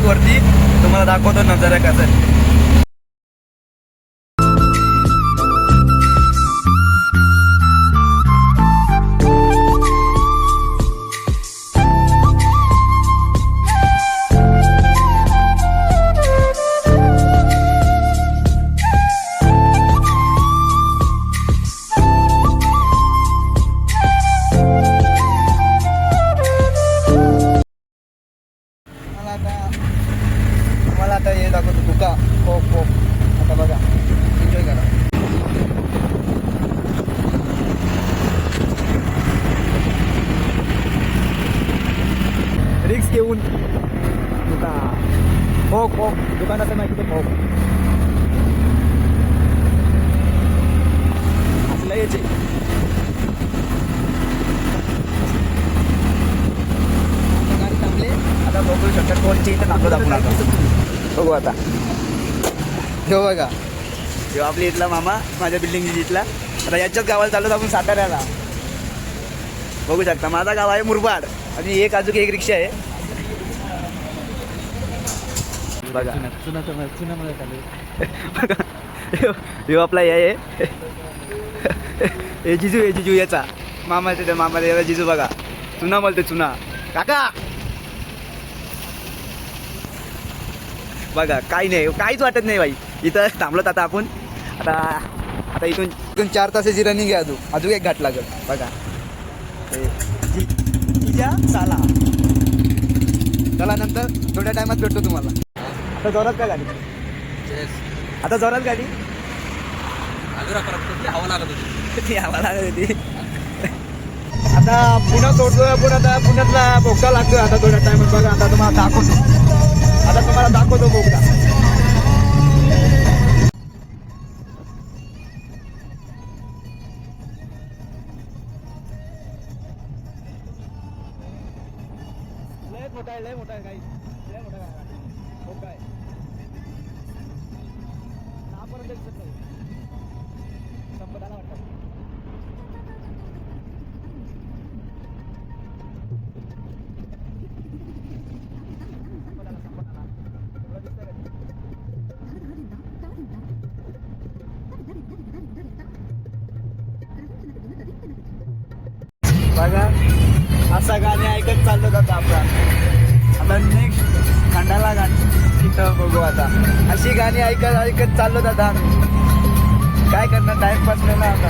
वरती, तुम्हाला दाखवतो नजारा कसा आहे. मला आता हे दाखवतो तुका हो हो. आता बघा, एन्जॉय करा. रिक्स घेऊन तुका हो हो दुकानाचं माहिती ते हो असलं यायचे. गाडी थांबले. आता बघू शकता कोणची इथं थांबलो आपण आता. बघू आता. हो बघा, जो आपली इथला मामा माझ्या बिल्डिंग इथला. आता याच्याच गावाला चाललो आपण साताऱ्याला. बघू शकता माझा गाव आहे मुरबाड आणि एक अजून एक रिक्षा आहे बघा. यो आपला हे जिजू याचा मामा याचा जिजू बघा. चुना बोलते चुना काका. बघा काही नाही, काहीच वाटत नाही बाई. इथं थांबलोत आता आपण. आता इथून 4 तासाची रनिंग आहे. अजून एक घाट लागेल बघा. साला चला नंतर थोड्या टायमात भेटतो तुम्हाला. आता जोरात काय गाडी, आता जोरात गाडी हवा लागत होती. आता पुन्हा सोडतोय आपण. आता पुण्यातला बोगदा लागतोय आता थोड्या टायमात. बघा आता तुम्हाला दाखवतो बोगदा. लय मोठा आहे काही. लय मोठा आहे बोगदा आहे. नापर्यंत दिसत नाही. संपदाला वाटतं. बघा असा गाणी ऐकत चाललो जातो आपण. आता नेक्स्ट खंडाला तिथं बघू. आता अशी गाणी ऐकत चाललो जाता आम्ही. काय करणार, टाइमपास नाही ना आता.